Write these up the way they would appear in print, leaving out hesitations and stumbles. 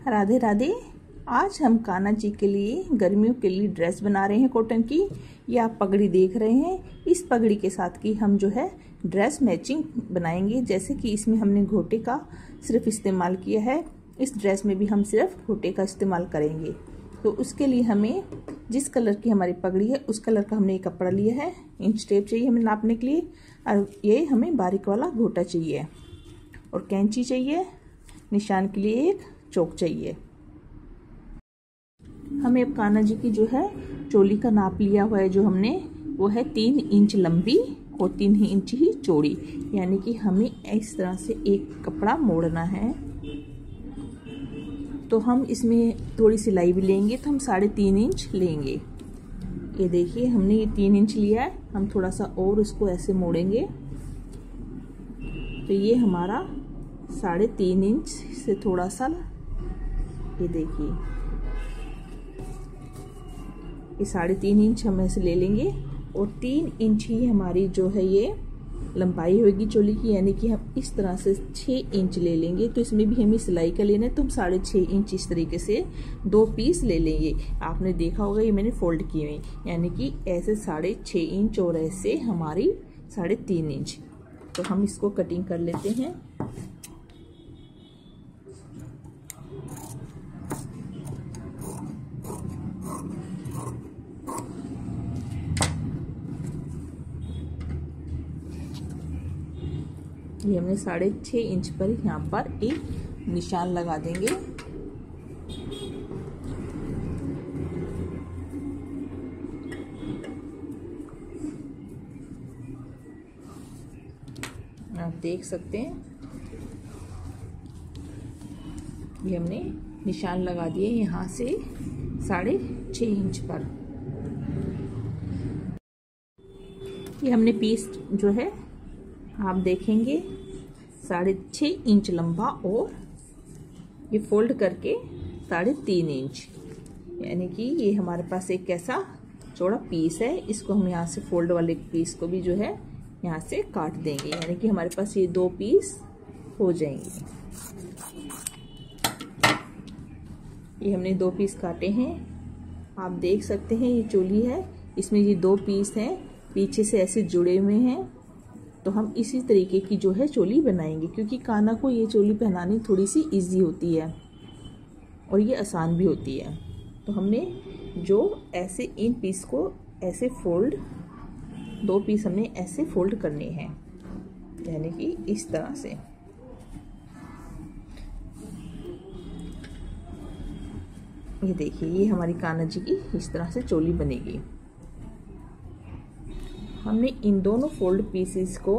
राधे राधे। आज हम कान्हा जी के लिए गर्मियों के लिए ड्रेस बना रहे हैं कॉटन की। ये आप पगड़ी देख रहे हैं। इस पगड़ी के साथ की हम जो है ड्रेस मैचिंग बनाएंगे। जैसे कि इसमें हमने घोटे का सिर्फ इस्तेमाल किया है, इस ड्रेस में भी हम सिर्फ घोटे का इस्तेमाल करेंगे। तो उसके लिए हमें जिस कलर की हमारी पगड़ी है उस कलर का हमने एक कपड़ा लिया है। इंच टेप चाहिए हमें नापने के लिए, और ये हमें बारीक वाला घोटा चाहिए, और कैंची चाहिए, निशान के लिए एक चौक चाहिए। हमें अब कान्हा जी की जो है चोली का नाप लिया हुआ है जो हमने, वो है 3 इंच लंबी और 3 इंच ही चौड़ी। यानी कि हमें इस तरह से एक कपड़ा मोड़ना है। तो हम इसमें थोड़ी सिलाई भी लेंगे, तो हम 3.5 इंच लेंगे। ये देखिए हमने ये 3 इंच लिया है, हम थोड़ा सा और इसको ऐसे मोड़ेंगे तो ये हमारा 3.5 इंच से थोड़ा सा, ये देखिए ये 3.5 इंच हम ऐसे ले लेंगे, और 3 इंच ही हमारी जो है ये लंबाई होगी चोली की। यानी कि हम इस तरह से 6 इंच ले लेंगे। तो इसमें भी हमें सिलाई का लेना है, तो हम 6.5 इंच इस तरीके से 2 पीस ले लेंगे। आपने देखा होगा ये मैंने फोल्ड किए हुए, यानी कि ऐसे 6.5 इंच और ऐसे हमारी 3.5 इंच। तो हम इसको कटिंग कर लेते हैं। ये हमने 6.5 इंच पर यहाँ पर एक निशान लगा देंगे। आप देख सकते हैं ये हमने निशान लगा दिए यहाँ से 6.5 इंच पर। ये हमने पीस जो है आप देखेंगे 6.5 इंच लंबा, और ये फोल्ड करके 3.5 इंच, यानी कि ये हमारे पास एक कैसा चौड़ा पीस है। इसको हम यहाँ से फोल्ड वाले पीस को भी जो है यहाँ से काट देंगे, यानी कि हमारे पास ये 2 पीस हो जाएंगे। ये हमने 2 पीस काटे हैं। आप देख सकते हैं ये चोली है, इसमें ये 2 पीस हैं, पीछे से ऐसे जुड़े हुए हैं। तो हम इसी तरीके की जो है चोली बनाएंगे, क्योंकि कान्हा को ये चोली पहनानी थोड़ी सी इजी होती है और ये आसान भी होती है। तो हमने जो ऐसे इन पीस को ऐसे फोल्ड, 2 पीस हमने ऐसे फोल्ड करने हैं, यानी कि इस तरह से। ये देखिए ये हमारी कान्हा जी की इस तरह से चोली बनेगी। हमने इन दोनों फोल्ड पीसेस को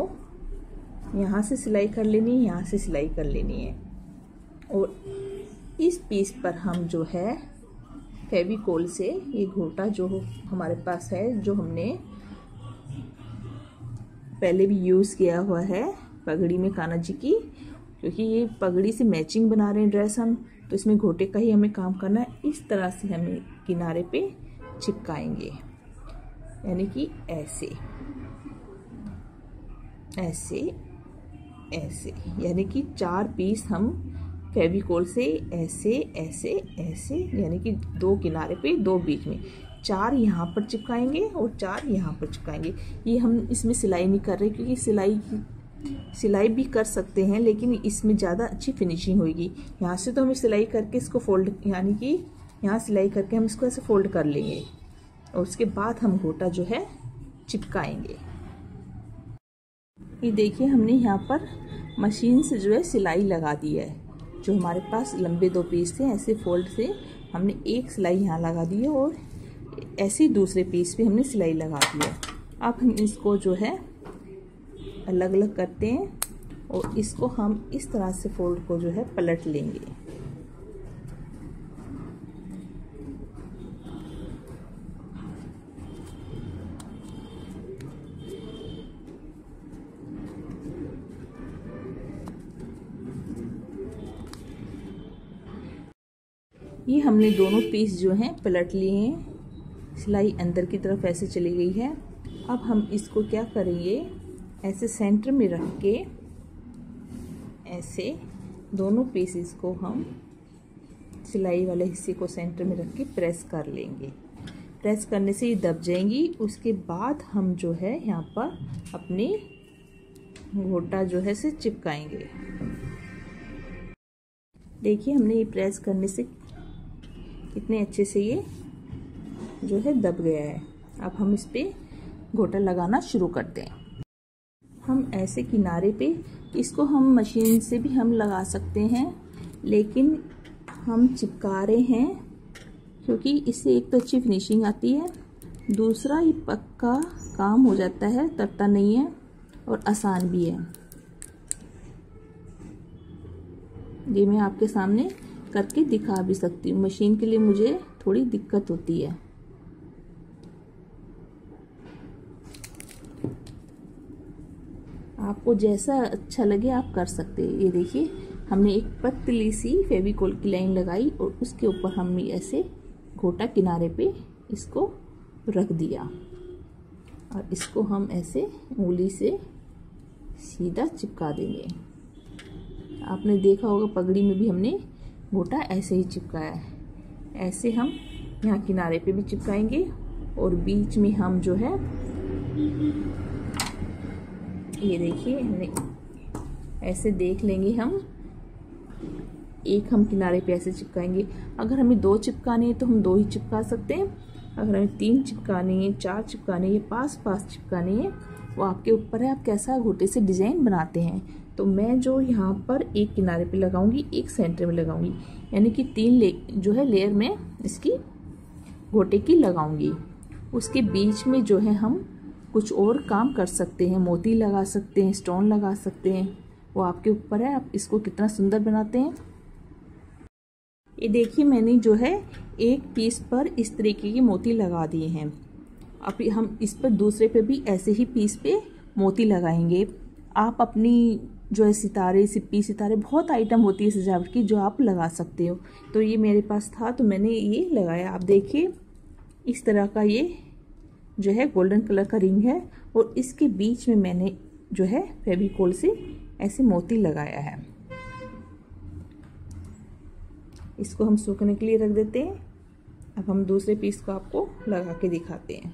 यहाँ से सिलाई कर लेनी है, यहाँ से सिलाई कर लेनी है, और इस पीस पर हम जो है फेविकोल से ये घोटा जो हमारे पास है, जो हमने पहले भी यूज़ किया हुआ है पगड़ी में कान्हा जी की, क्योंकि ये पगड़ी से मैचिंग बना रहे हैं ड्रेस हम, तो इसमें घोटे का ही हमें काम करना है। इस तरह से हमें किनारे पे चिपकाएंगे, यानी कि ऐसे ऐसे ऐसे, यानी कि 4 पीस हम फेविकोल से ऐसे ऐसे ऐसे, यानी कि 2 किनारे पे 2 बीच में, 4 यहाँ पर चिपकाएंगे और 4 यहाँ पर चिपकाएंगे। ये हम इसमें सिलाई नहीं कर रहे, क्योंकि सिलाई भी कर सकते हैं, लेकिन इसमें ज़्यादा अच्छी फिनिशिंग होगी। यहाँ से तो हमें सिलाई करके इसको फोल्ड, यानी कि यहाँ सिलाई करके हम इसको ऐसे फोल्ड कर लेंगे, और उसके बाद हम घोटा जो है चिपकाएंगे। ये देखिए हमने यहाँ पर मशीन से जो है सिलाई लगा दी है। जो हमारे पास लंबे 2 पीस थे, ऐसे फोल्ड से हमने एक सिलाई यहाँ लगा दी है, और ऐसे दूसरे पीस पे हमने सिलाई लगा दी है। अब हम इसको जो है अलग अलग करते हैं, और इसको हम इस तरह से फोल्ड को जो है पलट लेंगे। ये हमने दोनों पीस जो हैं पलट लिए हैं, सिलाई अंदर की तरफ ऐसे चली गई है। अब हम इसको क्या करेंगे, ऐसे सेंटर में रख के ऐसे दोनों पीसेस को हम सिलाई वाले हिस्से को सेंटर में रख के प्रेस कर लेंगे। प्रेस करने से ये दब जाएंगी। उसके बाद हम जो है यहाँ पर अपनी गोटा जो है से चिपकाएंगे। देखिए हमने ये प्रेस करने से कितने अच्छे से ये जो है दब गया है। अब हम इस पे गोटा लगाना शुरू करते हैं। हम ऐसे किनारे पे इसको हम मशीन से भी हम लगा सकते हैं, लेकिन हम चिपका रहे हैं क्योंकि इससे एक तो अच्छी फिनिशिंग आती है, दूसरा ये पक्का काम हो जाता है, तटता नहीं है और आसान भी है। ये मैं आपके सामने करके दिखा भी सकती हूँ। मशीन के लिए मुझे थोड़ी दिक्कत होती है। आपको जैसा अच्छा लगे आप कर सकते हैं। ये देखिए हमने एक पतली सी फेविकोल की लाइन लगाई और उसके ऊपर हमने ऐसे गोटा किनारे पे इसको रख दिया और इसको हम ऐसे उंगली से सीधा चिपका देंगे। आपने देखा होगा पगड़ी में भी हमने गोटा ऐसे ही चिपकाया है। ऐसे हम यहाँ किनारे पे भी चिपकाएंगे और बीच में हम जो है ये देखिए हमने ऐसे देख लेंगे। हम एक हम किनारे पे ऐसे चिपकाएंगे। अगर हमें 2 चिपकाने हैं तो हम 2 ही चिपका सकते हैं। अगर हमें 3 चिपकाने हैं, 4 चिपकाने हैं, पास चिपकाने हैं, वो आपके ऊपर है आप कैसा गोटे से डिजाइन बनाते हैं। तो मैं जो यहाँ पर एक किनारे पे लगाऊंगी, एक सेंटर में लगाऊंगी, यानी कि 3 जो है लेयर में इसकी गोटे की लगाऊंगी। उसके बीच में जो है हम कुछ और काम कर सकते हैं, मोती लगा सकते हैं, स्टोन लगा सकते हैं, वो आपके ऊपर है आप इसको कितना सुंदर बनाते हैं। ये देखिए मैंने जो है एक पीस पर इस तरीके की मोती लगा दिए हैं। अब हम इस पर दूसरे पे भी ऐसे ही पीस पे मोती लगाएंगे। आप अपनी जो है सितारे, सिप्पी सितारे, बहुत आइटम होती है सजावट की जो आप लगा सकते हो। तो ये मेरे पास था तो मैंने ये लगाया। आप देखिए इस तरह का ये जो है गोल्डन कलर का रिंग है और इसके बीच में मैंने जो है फेविकोल से ऐसे मोती लगाया है। इसको हम सूखने के लिए रख देते हैं। अब हम दूसरे पीस को आपको लगा के दिखाते हैं।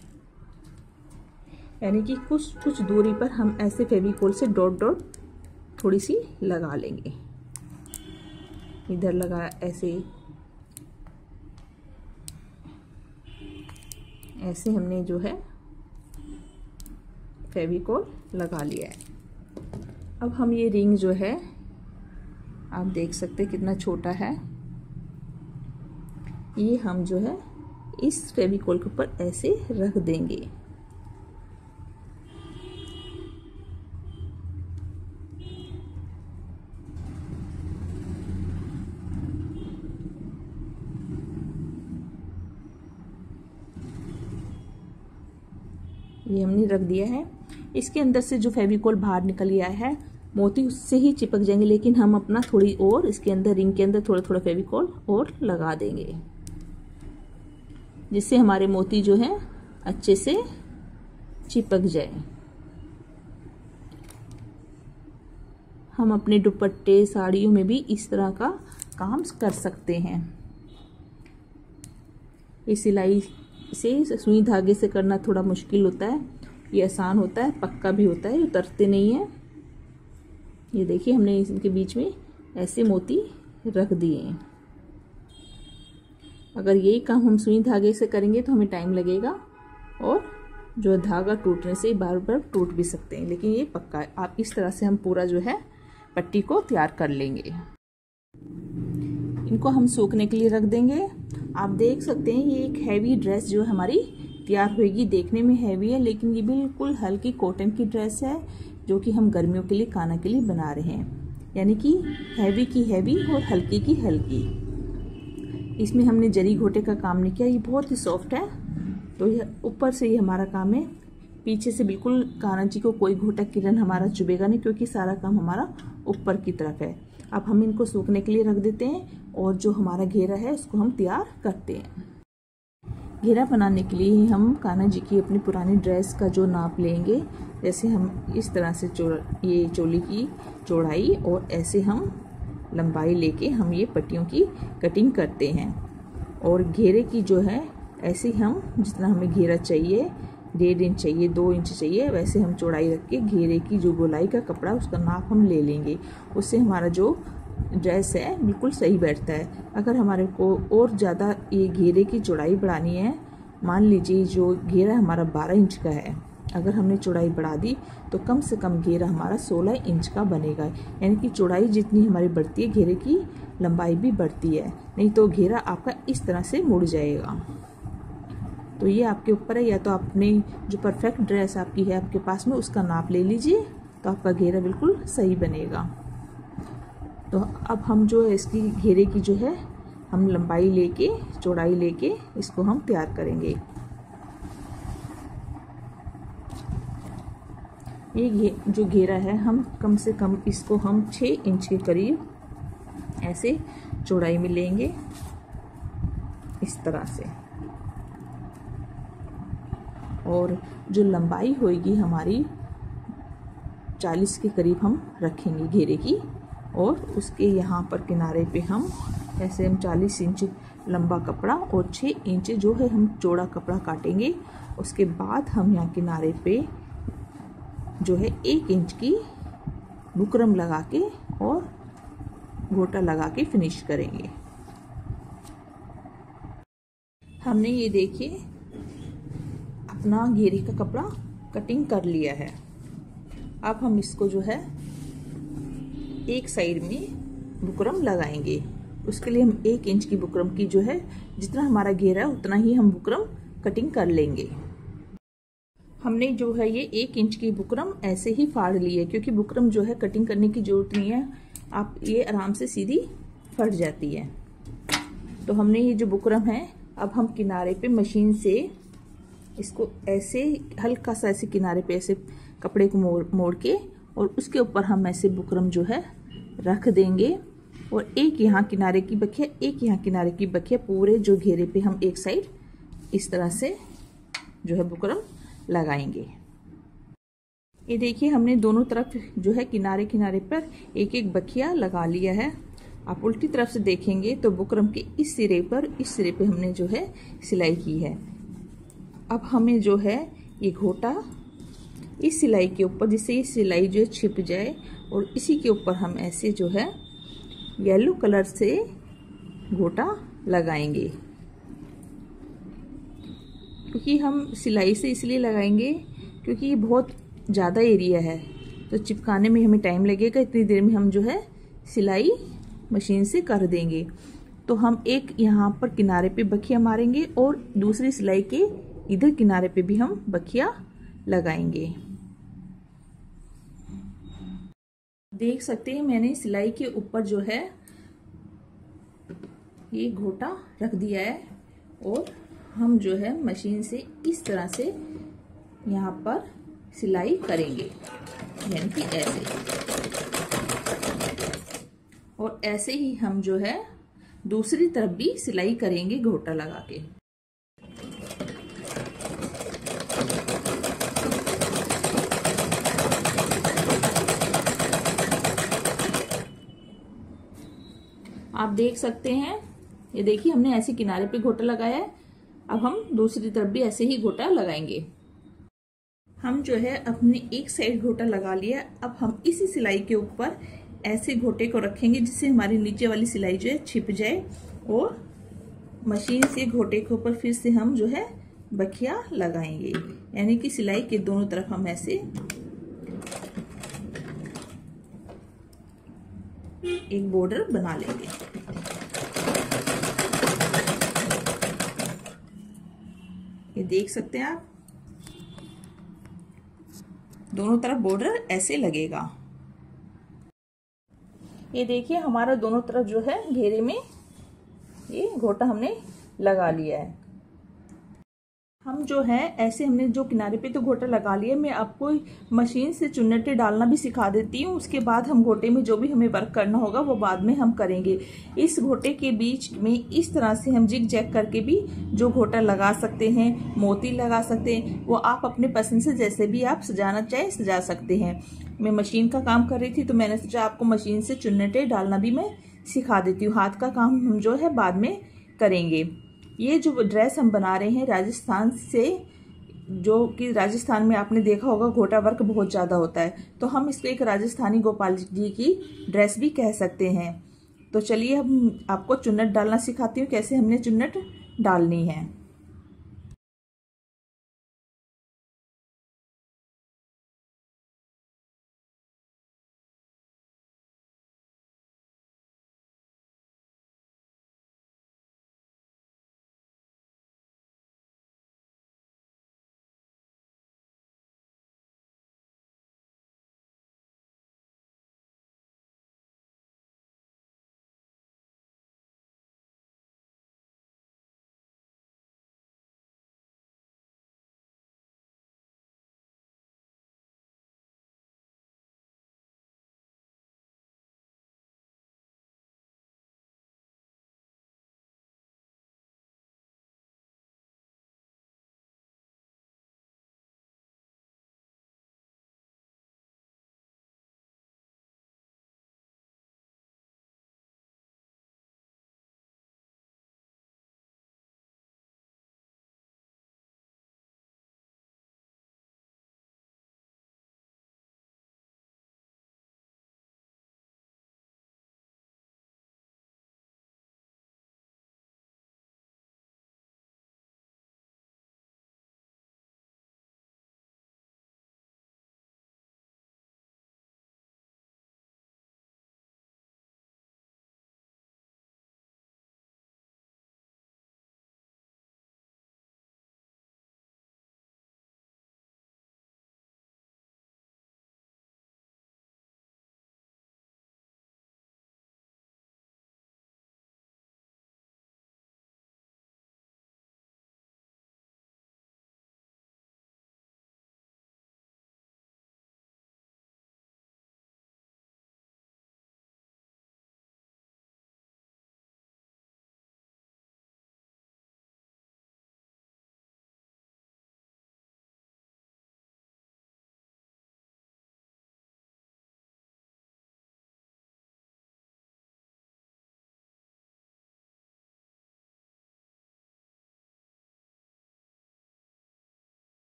यानी कि कुछ दूरी पर हम ऐसे फेविकोल से डॉट डॉट थोड़ी सी लगा लेंगे। इधर लगा ऐसे हमने जो है फेविकोल लगा लिया है। अब हम ये रिंग जो है आप देख सकते हैं कितना छोटा है। ये हम जो है इस फेविकोल के ऊपर ऐसे रख देंगे। ये हमने रख दिया है। इसके अंदर से जो फेविकोल बाहर निकल गया है मोती उससे ही चिपक जाएंगे, लेकिन हम अपना थोड़ी और इसके अंदर रिंग के अंदर थोड़ा थोड़ा फेविकोल और लगा देंगे, जिससे हमारे मोती जो है अच्छे से चिपक जाए। हम अपने दुपट्टे साड़ियों में भी इस तरह का काम कर सकते हैं। इस सिलाई से सुई धागे से करना थोड़ा मुश्किल होता है, ये आसान होता है, पक्का भी होता है, उतरते नहीं है। ये देखिए हमने इनके बीच में ऐसे मोती रख दिए हैं। अगर यही काम हम सुई धागे से करेंगे तो हमें टाइम लगेगा और जो धागा टूटने से बार बार टूट भी सकते हैं, लेकिन ये पक्का है। आप इस तरह से हम पूरा जो है पट्टी को तैयार कर लेंगे। इनको हम सूखने के लिए रख देंगे। आप देख सकते हैं ये एक हैवी ड्रेस जो हमारी तैयार होगी। देखने में हैवी है लेकिन ये बिल्कुल हल्की कॉटन की ड्रेस है जो कि हम गर्मियों के लिए काना के लिए बना रहे हैं। यानी कि हैवी की हैवी और हल्की की हल्की। इसमें हमने जरी घोटे का काम नहीं किया, ये बहुत ही सॉफ्ट है। तो ये ऊपर से ये हमारा काम है, पीछे से बिल्कुल कान्हा जी को कोई घोटा किरण हमारा चुभेगा नहीं, क्योंकि सारा काम हमारा ऊपर की तरफ है। अब हम इनको सूखने के लिए रख देते हैं और जो हमारा घेरा है उसको हम तैयार करते हैं। घेरा बनाने के लिए हम कान्हा जी की अपनी पुरानी ड्रेस का जो नाप लेंगे, जैसे हम इस तरह से ये चोली की चौड़ाई और ऐसे हम लंबाई लेके हम ये पट्टियों की कटिंग करते हैं। और घेरे की जो है ऐसे हम जितना हमें घेरा चाहिए, 1.5 इंच चाहिए, 2 इंच चाहिए, वैसे हम चौड़ाई रख के घेरे की जो गोलाई का कपड़ा उसका नाप हम ले लेंगे। उससे हमारा जो ड्रेस है बिल्कुल सही बैठता है। अगर हमारे को और ज़्यादा ये घेरे की चौड़ाई बढ़ानी है, मान लीजिए जो घेरा हमारा 12 इंच का है, अगर हमने चौड़ाई बढ़ा दी तो कम से कम घेरा हमारा 16 इंच का बनेगा। यानी कि चौड़ाई जितनी हमारी बढ़ती है घेरे की लंबाई भी बढ़ती है, नहीं तो घेरा आपका इस तरह से मुड़ जाएगा। तो ये आपके ऊपर है, या तो आपने जो परफेक्ट ड्रेस आपकी है आपके पास में उसका नाप ले लीजिए तो आपका घेरा बिल्कुल सही बनेगा। तो अब हम जो है इसकी घेरे की जो है हम लंबाई लेके चौड़ाई लेके इसको हम तैयार करेंगे। ये जो घेरा है हम कम से कम इसको हम 6 इंच के करीब ऐसे चौड़ाई में लेंगे, इस तरह से। और जो लंबाई होगी हमारी 40 के करीब हम रखेंगे घेरे की, और उसके यहाँ पर किनारे पे हम ऐसे हम 40 इंच लंबा कपड़ा और 6 इंच जो है हम चौड़ा कपड़ा काटेंगे। उसके बाद हम यहाँ किनारे पे जो है 1 इंच की बुकरम लगा के और गोटा लगा के फिनिश करेंगे। हमने ये देखिए अपना घेरे का कपड़ा कटिंग कर लिया है। अब हम इसको जो है एक साइड में बुकरम लगाएंगे। उसके लिए हम 1 इंच की बुकरम की जो है जितना हमारा घेरा है उतना ही हम बुकरम कटिंग कर लेंगे। हमने जो है ये 1 इंच की बुकरम ऐसे ही फाड़ ली है, क्योंकि बुकरम जो है कटिंग करने की जरूरत नहीं है, आप ये आराम से सीधी फट जाती है। तो हमने ये जो बुकरम है अब हम किनारे पे मशीन से इसको ऐसे हल्का सा ऐसे किनारे पे ऐसे कपड़े को मोड़ के और उसके ऊपर हम ऐसे बुकरम जो है रख देंगे। और एक यहाँ किनारे की बखिया, एक यहाँ किनारे की बखिया, पूरे जो घेरे पे हम एक साइड इस तरह से जो है बुकरम लगाएंगे। ये देखिए हमने दोनों तरफ जो है किनारे किनारे पर एक एक बखिया लगा लिया है। आप उल्टी तरफ से देखेंगे तो बुकरम के इस सिरे पे हमने जो है सिलाई की है। अब हमें जो है ये घोटा इस सिलाई के ऊपर, जिससे ये सिलाई जो है छिप जाए, और इसी के ऊपर हम ऐसे जो है येलो कलर से घोटा लगाएंगे। क्योंकि हम सिलाई से इसलिए लगाएंगे क्योंकि ये बहुत ज़्यादा एरिया है तो चिपकाने में हमें टाइम लगेगा। इतनी देर में हम जो है सिलाई मशीन से कर देंगे। तो हम एक यहाँ पर किनारे पे बखिया मारेंगे और दूसरी सिलाई के इधर किनारे पे भी हम बखिया लगाएंगे। देख सकते हैं मैंने सिलाई के ऊपर जो है ये घोटा रख दिया है, और हम जो है मशीन से इस तरह से यहाँ पर सिलाई करेंगे, यानी कि ऐसे। और ऐसे ही हम जो है दूसरी तरफ भी सिलाई करेंगे घोटा लगा के। आप देख सकते हैं, ये देखिए हमने ऐसे किनारे पे घोटा लगाया है। अब हम दूसरी तरफ भी ऐसे ही घोटा लगाएंगे। हम जो है अपने एक साइड घोटा लगा लिया। अब हम इसी सिलाई के ऊपर ऐसे घोटे को रखेंगे जिससे हमारी नीचे वाली सिलाई जो है छिप जाए, और मशीन से घोटे के ऊपर फिर से हम जो है बखिया लगाएंगे। यानी कि सिलाई के दोनों तरफ हम ऐसे एक बॉर्डर बना लेंगे। ये देख सकते हैं आप, दोनों तरफ बॉर्डर ऐसे लगेगा। ये देखिए हमारा दोनों तरफ जो है घेरे में ये घोटा हमने लगा लिया है। हम जो है ऐसे हमने जो किनारे पे तो गोटा लगा लिया, मैं आपको मशीन से चुन्नटे डालना भी सिखा देती हूँ। उसके बाद हम गोटे में जो भी हमें वर्क करना होगा वो बाद में हम करेंगे। इस गोटे के बीच में इस तरह से हम जिग जैग करके भी जो गोटा लगा सकते हैं, मोती लगा सकते हैं, वो आप अपने पसंद से जैसे भी आप सजाना चाहे सजा सकते हैं। मैं मशीन का काम कर रही थी तो मैंने सोचा आपको मशीन से चुन्नटे डालना भी मैं सिखा देती हूँ। हाथ का काम हम जो है बाद में करेंगे। ये जो ड्रेस हम बना रहे हैं राजस्थान से, जो कि राजस्थान में आपने देखा होगा गोटा वर्क बहुत ज़्यादा होता है, तो हम इसको एक राजस्थानी गोपाल जी की ड्रेस भी कह सकते हैं। तो चलिए हम आपको चुन्नट डालना सिखाती हूँ, कैसे हमने चुन्नट डालनी है।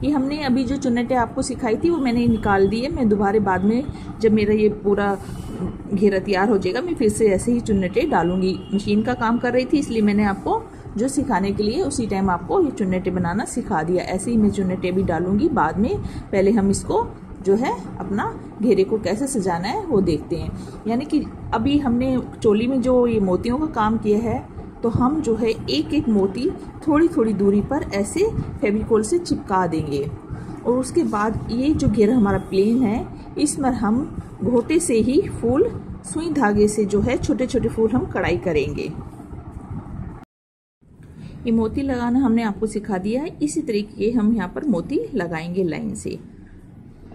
ये हमने अभी जो चुन्नटें आपको सिखाई थी वो मैंने निकाल दी है। मैं दोबारा बाद में जब मेरा ये पूरा घेरा तैयार हो जाएगा मैं फिर से ऐसे ही चुन्नटें डालूंगी। मशीन का काम कर रही थी इसलिए मैंने आपको जो सिखाने के लिए उसी टाइम आपको ये चुन्नटें बनाना सिखा दिया। ऐसे ही मैं चुन्नटें भी डालूंगी बाद में। पहले हम इसको जो है अपना घेरे को कैसे सजाना है वो देखते हैं। यानी कि अभी हमने चोली में जो ये मोतियों का काम किया है तो हम जो है एक एक मोती थोड़ी थोड़ी दूरी पर ऐसे फेविकोल से चिपका देंगे। और उसके बाद ये जो घेरा हमारा प्लेन है इसमें हम घोटे से ही फूल सुई धागे से जो है छोटे छोटे फूल हम कढ़ाई करेंगे। ये मोती लगाना हमने आपको सिखा दिया है। इसी तरीके के हम यहाँ पर मोती लगाएंगे लाइन से।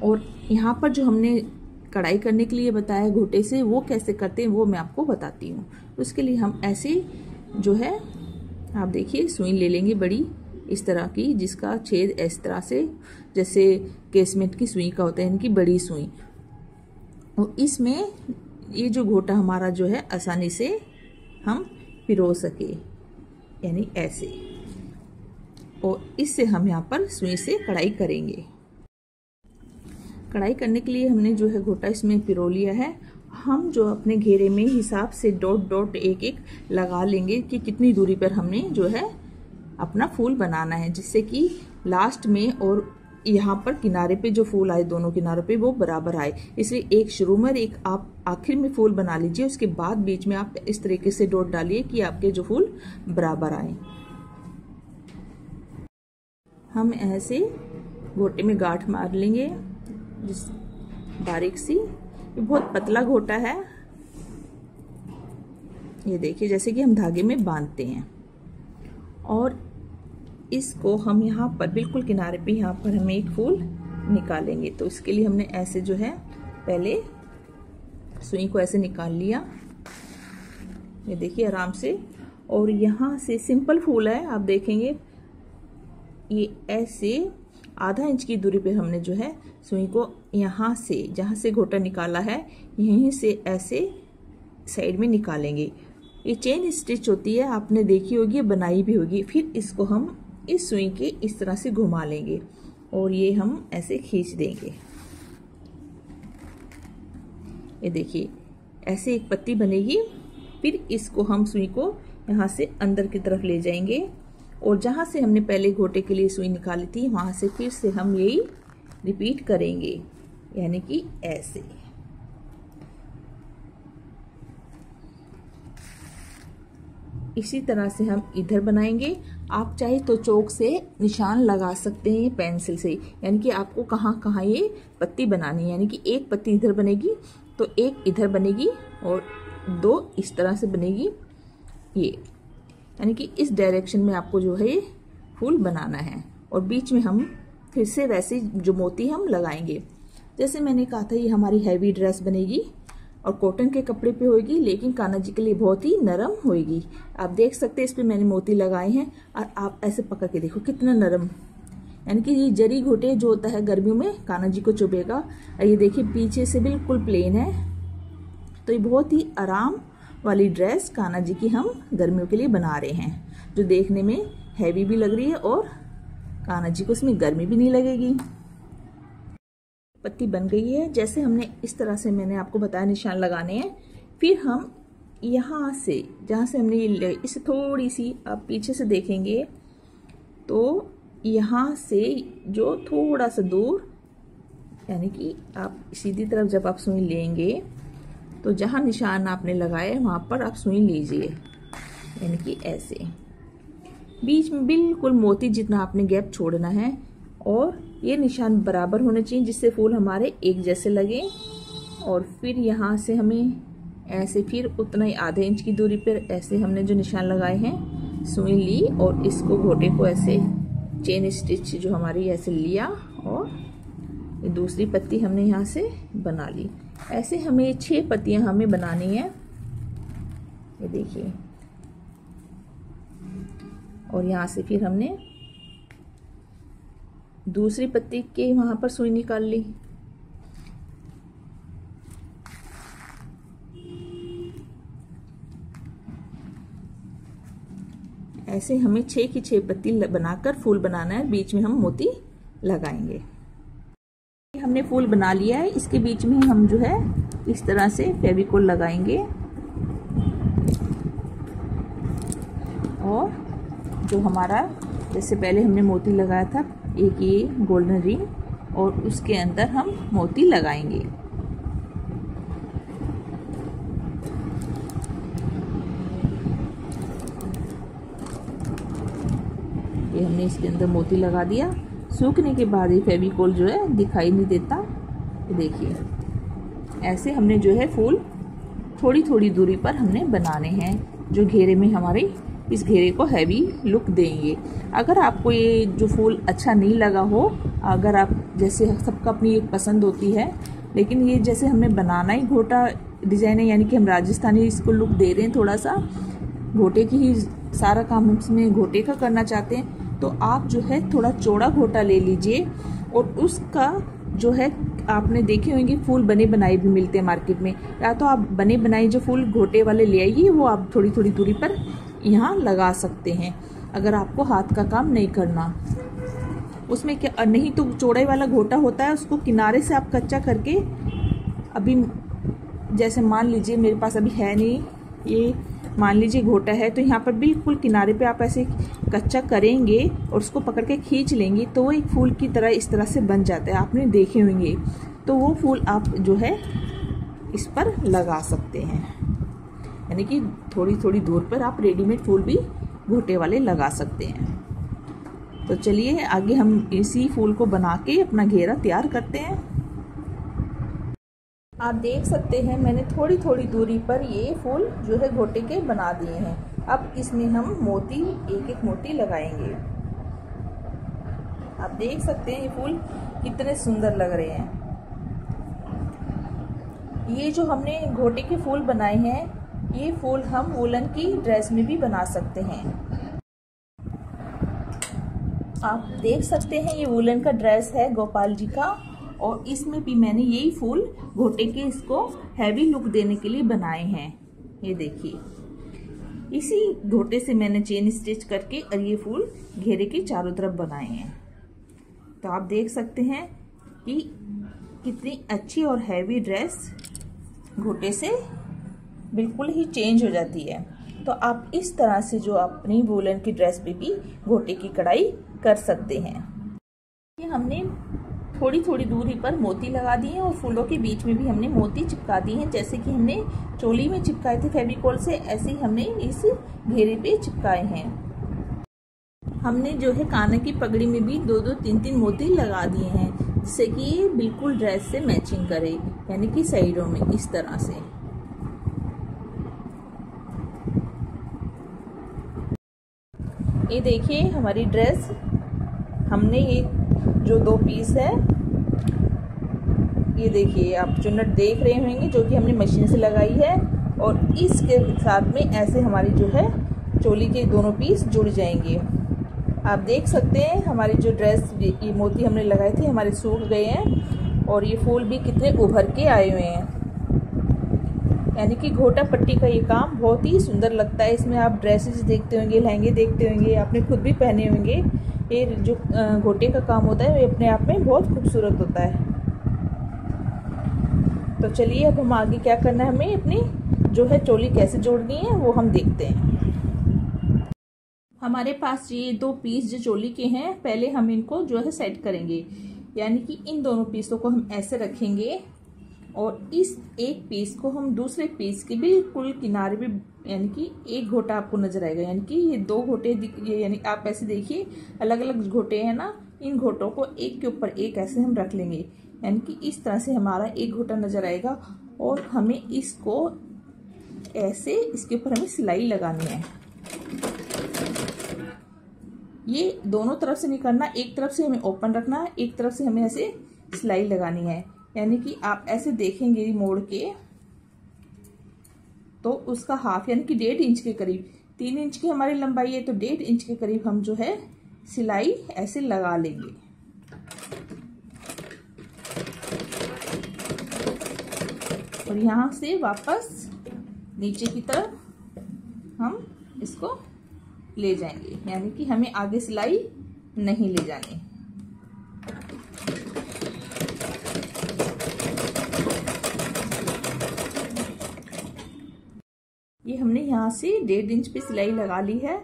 और यहाँ पर जो हमने कढ़ाई करने के लिए बताया घोटे से, वो कैसे करते हैं वो मैं आपको बताती हूँ। उसके लिए हम ऐसे जो है आप देखिए सुई ले लेंगे बड़ी इस तरह की, जिसका छेद इस तरह से जैसे केसमेंट की सुई का होता है, इनकी बड़ी सुई। और इसमें ये जो घोटा हमारा जो है आसानी से हम पिरो सके, यानी ऐसे। और इससे हम यहाँ पर सुई से कढ़ाई करेंगे। कढ़ाई करने के लिए हमने जो है घोटा इसमें पिरो लिया है। हम जो अपने घेरे में हिसाब से डॉट डॉट एक एक लगा लेंगे कि कितनी दूरी पर हमने जो है अपना फूल बनाना है, जिससे कि लास्ट में और यहाँ पर किनारे पे जो फूल आए दोनों किनारों पे वो बराबर आए। इसलिए एक शुरू में एक आप आखिर में फूल बना लीजिए, उसके बाद बीच में आप इस तरीके से डॉट डालिए कि आपके जो फूल बराबर आए। हम ऐसे घोटे में गांठ मार लेंगे जिस बारीक सी। ये बहुत पतला घोटा है, ये देखिए जैसे कि हम धागे में बांधते हैं। और इसको हम यहाँ पर बिल्कुल किनारे पे यहाँ पर हमें एक फूल निकालेंगे। तो इसके लिए हमने ऐसे जो है पहले सुई को ऐसे निकाल लिया, ये देखिए आराम से। और यहाँ से सिंपल फूल है, आप देखेंगे ये ऐसे आधा इंच की दूरी पे हमने जो है सुई को यहाँ से जहाँ से गोटा निकाला है यहीं से ऐसे साइड में निकालेंगे। ये चेन स्टिच होती है, आपने देखी होगी, बनाई भी होगी। फिर इसको हम इस सुई के इस तरह से घुमा लेंगे और ये हम ऐसे खींच देंगे। ये देखिए ऐसे एक पत्ती बनेगी। फिर इसको हम सुई को यहाँ से अंदर की तरफ ले जाएंगे और जहाँ से हमने पहले गोटे के लिए सुई निकाली थी वहाँ से फिर से हम यही रिपीट करेंगे, यानी कि ऐसे। इसी तरह से हम इधर बनाएंगे। आप चाहे तो चौक से निशान लगा सकते हैं, पेंसिल से, यानी कि आपको कहाँ कहाँ ये पत्ती बनानी है। यानी कि एक पत्ती इधर बनेगी तो एक इधर बनेगी और दो इस तरह से बनेगी ये, यानी कि इस डायरेक्शन में आपको जो है ये फूल बनाना है। और बीच में हम फिर से वैसे जो मोती हम लगाएंगे। जैसे मैंने कहा था ये हमारी हैवी ड्रेस बनेगी और कॉटन के कपड़े पे होगी, लेकिन कान्हा जी के लिए बहुत ही नरम होगी। आप देख सकते हैं इस पे मैंने मोती लगाए हैं और आप ऐसे पकड़ के देखो कितना नरम, यानी कि ये जरी घोटे जो होता है गर्मियों में कान्हा जी को चुभेगा। और ये देखिए पीछे से बिल्कुल प्लेन है। तो ये बहुत ही आराम वाली ड्रेस कान्हा जी की हम गर्मियों के लिए बना रहे हैं, जो देखने में हैवी भी लग रही है और कान्हा जी को इसमें गर्मी भी नहीं लगेगी। पत्ती बन गई है, जैसे हमने इस तरह से मैंने आपको बताया निशान लगाने हैं। फिर हम यहाँ से जहाँ से हमने ये इसे थोड़ी सी आप पीछे से देखेंगे तो यहाँ से जो थोड़ा सा दूर, यानी कि आप सीधी तरफ जब आप सुई लेंगे तो जहाँ निशान आपने लगाए वहाँ पर आप सुई लीजिए, यानी कि ऐसे बीच में बिल्कुल मोती जितना आपने गैप छोड़ना है। और ये निशान बराबर होने चाहिए जिससे फूल हमारे एक जैसे लगे। और फिर यहाँ से हमें ऐसे फिर उतना ही आधे इंच की दूरी पर ऐसे हमने जो निशान लगाए हैं सुई ली और इसको घोटे को ऐसे चेन स्टिच जो हमारी ऐसे लिया और ये दूसरी पत्ती हमने यहाँ से बना ली। ऐसे हमें 6 पत्तियां हमें बनानी है, ये देखिए। और यहाँ से फिर हमने दूसरी पत्ती के वहां पर सुई निकाल ली। ऐसे हमें 6 की 6 पत्ती बनाकर फूल बनाना है, बीच में हम मोती लगाएंगे। हमने फूल बना लिया है, इसके बीच में हम जो है इस तरह से फेविकोल लगाएंगे और जो हमारा जैसे पहले हमने मोती लगाया था एक ये गोल्डन रिंग और उसके अंदर हम मोती लगाएंगे। ये हमने इसके अंदर मोती लगा दिया। सूखने के बाद ये फेविकोल जो है दिखाई नहीं देता। तो देखिए ऐसे हमने जो है फूल थोड़ी थोड़ी दूरी पर हमने बनाने हैं, जो घेरे में हमारे इस घेरे को हैवी लुक देंगे। अगर आपको ये जो फूल अच्छा नहीं लगा हो, अगर आप जैसे सबका अपनी एक पसंद होती है, लेकिन ये जैसे हमने बनाना ही घोटा डिजाइन है, यानी कि हम राजस्थानी इसको लुक दे रहे हैं, थोड़ा सा घोटे की ही सारा काम हम इसमें घोटे का करना चाहते हैं, तो आप जो है थोड़ा चौड़ा घोटा ले लीजिए और उसका जो है आपने देखे होंगे फूल बने बनाए भी मिलते हैं मार्केट में, या तो आप बने बनाए जो फूल घोटे वाले ले आइए, वो आप थोड़ी थोड़ी दूरी पर यहाँ लगा सकते हैं। अगर आपको हाथ का काम नहीं करना, उसमें क्या नहीं तो चौड़ाई वाला घोटा होता है, उसको किनारे से आप कच्चा करके, अभी जैसे मान लीजिए मेरे पास अभी है नहीं, ये मान लीजिए घोटा है, तो यहाँ पर बिल्कुल किनारे पे आप ऐसे कच्चा करेंगे और उसको पकड़ के खींच लेंगे तो वो एक फूल की तरह इस तरह से बन जाता है, आपने देखे होंगे। तो वो फूल आप जो है इस पर लगा सकते हैं, यानी कि थोड़ी थोड़ी दूर पर आप रेडीमेड फूल भी घोटे वाले लगा सकते हैं। तो चलिए आगे हम इसी फूल को बना के अपना घेरा तैयार करते हैं। आप देख सकते हैं मैंने थोड़ी थोड़ी दूरी पर ये फूल जो है घोटे के बना दिए हैं। अब इसमें हम मोती एक एक मोती लगाएंगे। आप देख सकते हैं ये फूल कितने सुंदर लग रहे हैं। ये जो हमने घोटे के फूल बनाए हैं, ये फूल हम वूलन की ड्रेस में भी बना सकते हैं। आप देख सकते हैं ये वूलन का ड्रेस है गोपाल जी का, और इसमें भी मैंने यही फूल घोटे के इसको हैवी लुक देने के लिए बनाए हैं। ये देखिए, इसी घोटे से मैंने चेन स्टिच करके और ये फूल घेरे के चारों तरफ बनाए हैं। तो आप देख सकते हैं कि कितनी अच्छी और हैवी ड्रेस घोटे से बिल्कुल ही चेंज हो जाती है। तो आप इस तरह से जो अपनी वूलन की ड्रेस पे भी घोटे की कढ़ाई कर सकते हैं। ये हमने थोड़ी थोड़ी दूरी पर मोती लगा दिए हैं और फूलों के बीच में भी हमने मोती चिपका दिए हैं। जैसे कि हमने चोली में चिपकाए थे फेविकोल से, ऐसे ही हमने इस घेरे पे चिपकाए हैं। हमने जो है कान की पगड़ी में भी 2-2, 3-3 मोती लगा दिए हैं, जिससे कि ये बिल्कुल ड्रेस से मैचिंग करे, यानी कि साइडों में इस तरह से। ये देखिए हमारी ड्रेस, हमने ये जो 2 पीस है, ये देखिए आप चुन्नट देख रहे होंगे जो कि हमने मशीन से लगाई है, और इसके साथ में ऐसे हमारी जो है चोली के दोनों पीस जुड़ जाएंगे। आप देख सकते हैं हमारी जो ड्रेस, ये मोती हमने लगाए थे हमारे सूख गए हैं, और ये फूल भी कितने उभर के आए हुए हैं। यानी कि घोटा पट्टी का ये काम बहुत ही सुंदर लगता है। इसमें आप ड्रेसेस देखते होंगे, लहंगे देखते होंगे, आपने खुद भी पहने होंगे। ये जो घोटे का काम होता है वो अपने आप में बहुत खूबसूरत होता है। तो चलिए अब हम आगे क्या करना है, हमें अपनी जो है चोली कैसे जोड़नी है वो हम देखते हैं। हमारे पास ये 2 पीस जो चोली के हैं, पहले हम इनको जो है सेट करेंगे। यानी कि इन दोनों पीसों को हम ऐसे रखेंगे और इस एक पीस को हम दूसरे पीस के बिल्कुल किनारे पे, यानी कि एक घोटा आपको नजर आएगा। यानी कि ये 2 घोटे, यानी आप ऐसे देखिए अलग अलग घोटे हैं ना, इन घोटों को एक के ऊपर एक ऐसे हम रख लेंगे। यानी कि इस तरह से हमारा एक घोटा नजर आएगा, और हमें इसको ऐसे इसके ऊपर हमें सिलाई लगानी है। ये दोनों तरफ से नहीं करना, एक तरफ से हमें ओपन रखना है, एक तरफ से हमें ऐसे सिलाई लगानी है। यानी कि आप ऐसे देखेंगे मोड़ के, तो उसका हाफ यानी कि 1.5 इंच के करीब, 3 इंच की हमारी लंबाई है तो 1.5 इंच के करीब हम जो है सिलाई ऐसे लगा लेंगे। और यहां से वापस नीचे की तरफ हम इसको ले जाएंगे, यानी कि हमें आगे सिलाई नहीं ले जानी। ये हमने यहाँ से 1.5 इंच पे सिलाई लगा ली है।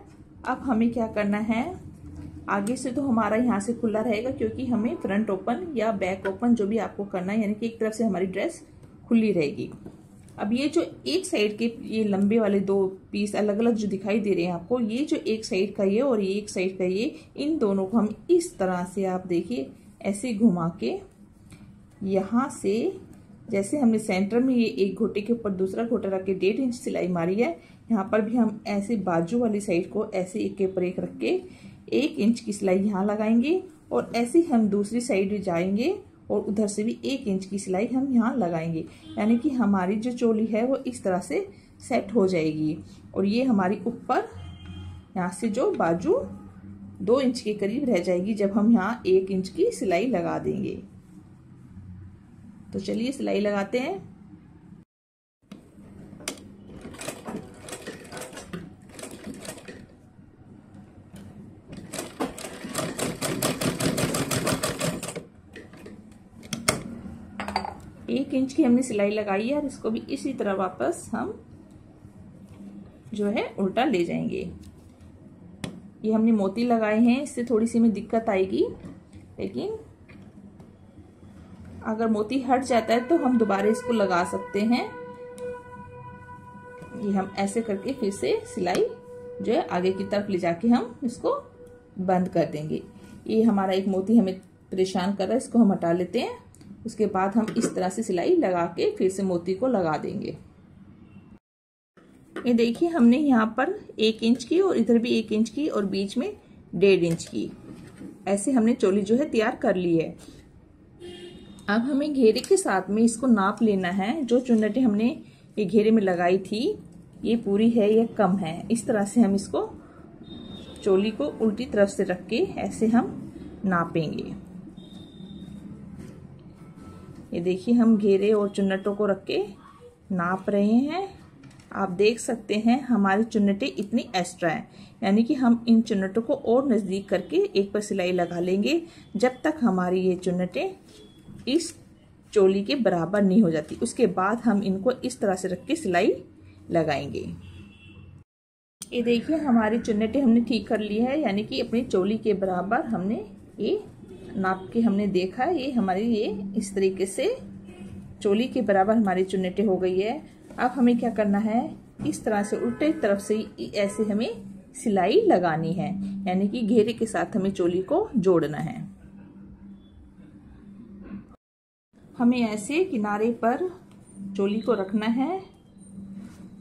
अब हमें क्या करना है, आगे से तो हमारा यहाँ से खुला रहेगा, क्योंकि हमें फ्रंट ओपन या बैक ओपन जो भी आपको करना है, यानी कि एक तरफ से हमारी ड्रेस खुली रहेगी। अब ये जो एक साइड के ये लंबे वाले 2 पीस अलग अलग जो दिखाई दे रहे हैं आपको, ये जो एक साइड का ये और ये एक साइड का ये, इन दोनों को हम इस तरह से आप देखिए ऐसे घुमा के, यहाँ से जैसे हमने सेंटर में ये एक घोटे के ऊपर दूसरा घोटा रख के 1.5 इंच सिलाई मारी है, यहाँ पर भी हम ऐसे बाजू वाली साइड को ऐसे एक के ऊपर एक रख के 1 इंच की सिलाई यहाँ लगाएंगे, और ऐसे हम दूसरी साइड जाएंगे और उधर से भी 1 इंच की सिलाई हम यहाँ लगाएंगे। यानी कि हमारी जो चोली है वो इस तरह से सेट हो जाएगी, और ये हमारी ऊपर यहाँ से जो बाजू 2 इंच के करीब रह जाएगी जब हम यहाँ 1 इंच की सिलाई लगा देंगे। तो चलिए सिलाई लगाते हैं। एक इंच की हमने सिलाई लगाई है, और इसको भी इसी तरह वापस हम जो है उल्टा ले जाएंगे। ये हमने मोती लगाए हैं, इससे थोड़ी सी में दिक्कत आएगी, लेकिन अगर मोती हट जाता है तो हम दोबारा इसको लगा सकते हैं। ये हम ऐसे करके फिर से सिलाई जो है आगे की तरफ ले जाके हम इसको बंद कर देंगे। ये हमारा एक मोती हमें परेशान कर रहा है, इसको हम हटा लेते हैं। उसके बाद हम इस तरह से सिलाई लगा के फिर से मोती को लगा देंगे। ये देखिए हमने यहाँ पर 1 इंच की और इधर भी 1 इंच की और बीच में 1.5 इंच की ऐसे हमने चोली जो है तैयार कर ली है। अब हमें घेरे के साथ में इसको नाप लेना है। जो चुन्नटें हमने ये घेरे में लगाई थी ये पूरी है या कम है, इस तरह से हम इसको चोली को उल्टी तरफ से रख के ऐसे हम नापेंगे। ये देखिए हम घेरे और चुन्नटों को रख के नाप रहे हैं। आप देख सकते हैं हमारी चुन्नटें इतनी एक्स्ट्रा हैं, यानी कि हम इन चुन्नटों को और नज़दीक करके एक पर सिलाई लगा लेंगे जब तक हमारी ये चुन्नटें इस चोली के बराबर नहीं हो जाती। उसके बाद हम इनको इस तरह से रख के सिलाई लगाएंगे। ये देखिए हमारी चुन्नटें हमने ठीक कर ली है, यानी कि अपनी चोली के बराबर हमने ये नाप के हमने देखा ये हमारी ये इस तरीके से चोली के बराबर हमारी चुन्नटें हो गई है। अब हमें क्या करना है, इस तरह से उल्टे तरफ से ऐसे हमें सिलाई लगानी है, यानी कि घेरे के साथ हमें चोली को जोड़ना है। हमें ऐसे किनारे पर चोली को रखना है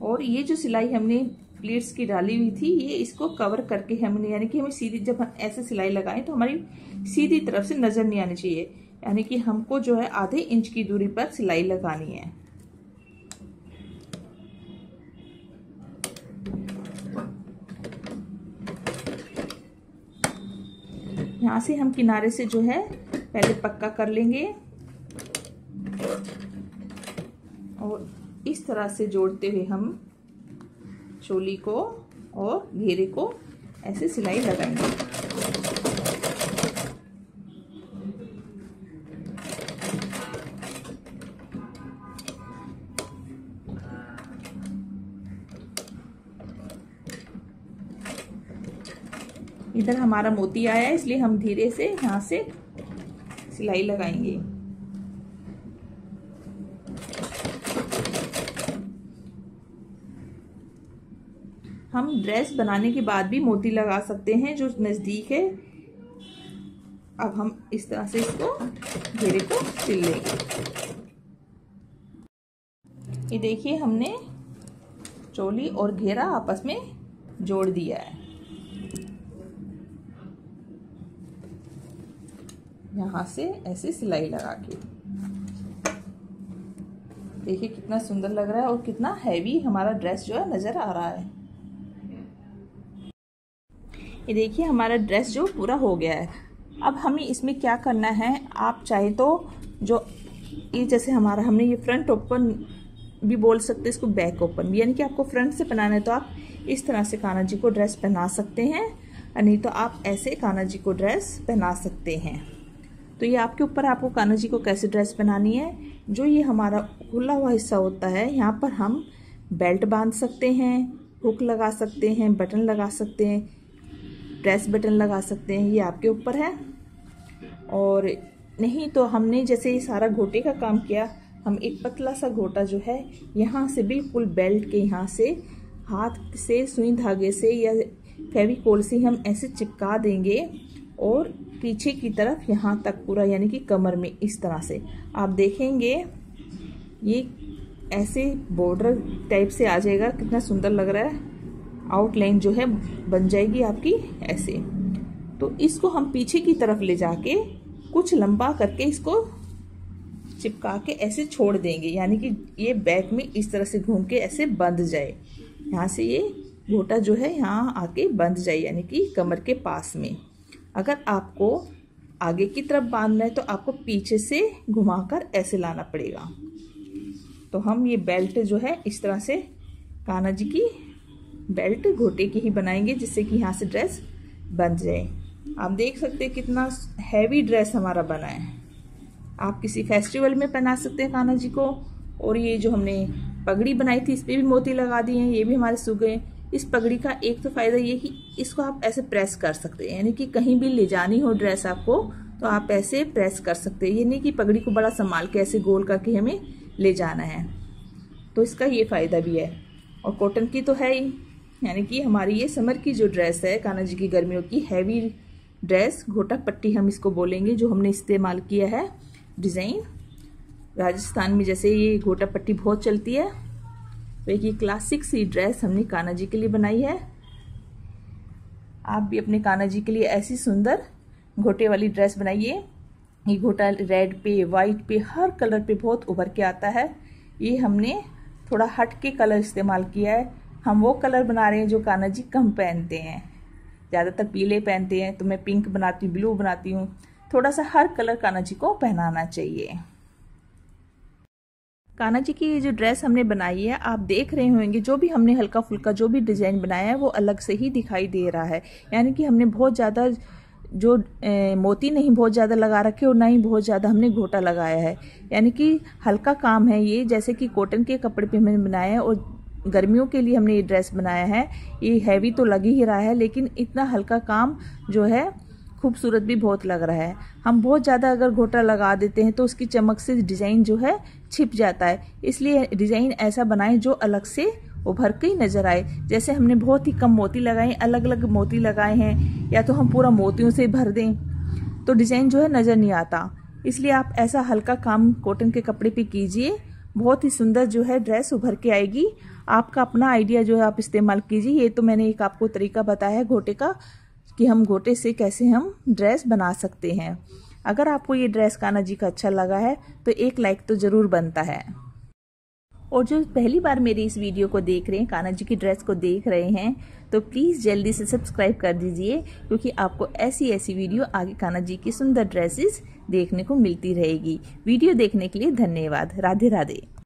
और ये जो सिलाई हमने प्लीट्स की डाली हुई थी ये इसको कवर करके हमने, यानी कि हमें सीधी, जब हम ऐसे सिलाई लगाएं तो हमारी सीधी तरफ से नजर नहीं आनी चाहिए, यानी कि हमको जो है आधे इंच की दूरी पर सिलाई लगानी है। यहाँ से हम किनारे से जो है पहले पक्का कर लेंगे और इस तरह से जोड़ते हुए हम चोली को और घेरे को ऐसे सिलाई लगाएंगे। इधर हमारा मोती आया है इसलिए हम धीरे से यहाँ से सिलाई लगाएंगे। हम ड्रेस बनाने के बाद भी मोती लगा सकते हैं जो नजदीक है। अब हम इस तरह से इसको घेरे को सिल लेंगे। ये देखिए हमने चोली और घेरा आपस में जोड़ दिया है। यहाँ से ऐसे सिलाई लगा के देखिए कितना सुंदर लग रहा है और कितना हैवी हमारा ड्रेस जो है नजर आ रहा है। ये देखिए हमारा ड्रेस जो पूरा हो गया है। अब हमें इसमें क्या करना है, आप चाहे तो जो ये जैसे हमारा हमने ये फ्रंट ओपन भी बोल सकते हैं, इसको बैक ओपन भी, यानी कि आपको फ्रंट से पहनाना है तो आप इस तरह से कान्हा जी को ड्रेस पहना सकते हैं, और नहीं तो आप ऐसे कान्हा जी को ड्रेस पहना सकते हैं। तो ये आपके ऊपर, आपको कान्हा जी को कैसे ड्रेस पहनानी है। जो ये हमारा खुला हुआ हिस्सा होता है यहाँ पर हम बेल्ट बांध सकते हैं, हुक लगा सकते हैं, बटन लगा सकते हैं, प्रेस बटन लगा सकते हैं, ये आपके ऊपर है। और नहीं तो हमने जैसे ये सारा घोटे का काम किया, हम एक पतला सा घोटा जो है यहाँ से बिल्कुल बेल्ट के यहाँ से हाथ से सुई धागे से या फेविकोल से हम ऐसे चिपका देंगे और पीछे की तरफ यहाँ तक पूरा, यानी कि कमर में इस तरह से आप देखेंगे ये ऐसे बॉर्डर टाइप से आ जाएगा। कितना सुंदर लग रहा है, आउटलाइन जो है बन जाएगी आपकी ऐसे। तो इसको हम पीछे की तरफ ले जाके कुछ लंबा करके इसको चिपका के ऐसे छोड़ देंगे, यानी कि ये बैक में इस तरह से घूम के ऐसे बंध जाए। यहाँ से ये घोटा जो है यहाँ आके बंध जाए, यानी कि कमर के पास में। अगर आपको आगे की तरफ बांधना है तो आपको पीछे से घुमाकर ऐसे लाना पड़ेगा। तो हम ये बेल्ट जो है इस तरह से कान्हा जी की बेल्ट घोटे की ही बनाएंगे, जिससे कि यहाँ से ड्रेस बंध जाए। आप देख सकते हैं कितना हैवी ड्रेस हमारा बना है। आप किसी फेस्टिवल में पहना सकते हैं कान्हा जी को। और ये जो हमने पगड़ी बनाई थी इस पर भी मोती लगा दिए हैं, ये भी हमारे सूख गए। इस पगड़ी का एक तो फायदा ये कि इसको आप ऐसे प्रेस कर सकते हैं, यानी कि कहीं भी ले जानी हो ड्रेस आपको तो आप ऐसे प्रेस कर सकते हैं। ये नहीं कि पगड़ी को बड़ा संभाल के ऐसे गोल करके हमें ले जाना है, तो इसका ये फायदा भी है। और कॉटन की तो है ही, यानी कि हमारी ये समर की जो ड्रेस है कान्हा जी की गर्मियों की हैवी ड्रेस, घोटा पट्टी हम इसको बोलेंगे, जो हमने इस्तेमाल किया है डिज़ाइन। राजस्थान में जैसे ये घोटा पट्टी बहुत चलती है, तो एक ये क्लासिक सी ड्रेस हमने कान्हा जी के लिए बनाई है। आप भी अपने कान्हा जी के लिए ऐसी सुंदर घोटे वाली ड्रेस बनाइए। ये घोटा रेड पे, वाइट पे, हर कलर पे बहुत उभर के आता है। ये हमने थोड़ा हट के कलर इस्तेमाल किया है। हम वो कलर बना रहे हैं जो कान्हा जी कम पहनते हैं, ज़्यादातर पीले पहनते हैं, तो मैं पिंक बनाती हूँ, ब्लू बनाती हूँ। थोड़ा सा हर कलर कान्हा जी को पहनाना चाहिए। कान्हा जी की ये जो ड्रेस हमने बनाई है, आप देख रहे होंगे जो भी हमने हल्का फुल्का जो भी डिजाइन बनाया है वो अलग से ही दिखाई दे रहा है। यानी कि हमने बहुत ज़्यादा जो मोती नहीं बहुत ज़्यादा लगा रखे और ना ही बहुत ज़्यादा हमने घोटा लगाया है। यानी कि हल्का काम है ये, जैसे कि कॉटन के कपड़े पे हमने बनाया है और गर्मियों के लिए हमने ये ड्रेस बनाया है। ये हैवी तो लग ही रहा है, लेकिन इतना हल्का काम जो है खूबसूरत भी बहुत लग रहा है। हम बहुत ज़्यादा अगर घोटा लगा देते हैं तो उसकी चमक से डिज़ाइन जो है छिप जाता है। इसलिए डिज़ाइन ऐसा बनाएं जो अलग से उभर के ही नजर आए। जैसे हमने बहुत ही कम मोती लगाए, अलग अलग मोती लगाए हैं, या तो हम पूरा मोतियों से भर दें तो डिज़ाइन जो है नज़र नहीं आता। इसलिए आप ऐसा हल्का काम कॉटन के कपड़े पे कीजिए, बहुत ही सुंदर जो है ड्रेस उभर के आएगी। आपका अपना आइडिया जो है आप इस्तेमाल कीजिए। ये तो मैंने एक आपको तरीका बताया है घोटे का, कि हम घोटे से कैसे हम ड्रेस बना सकते हैं। अगर आपको ये ड्रेस कान्हा जी का अच्छा लगा है तो एक लाइक तो जरूर बनता है। और जो पहली बार मेरी इस वीडियो को देख रहे हैं, कान्हा जी की ड्रेस को देख रहे हैं, तो प्लीज़ जल्दी से सब्सक्राइब कर दीजिए, क्योंकि आपको ऐसी ऐसी वीडियो आगे कान्हा जी की सुंदर ड्रेसेस देखने को मिलती रहेगी। वीडियो देखने के लिए धन्यवाद। राधे राधे।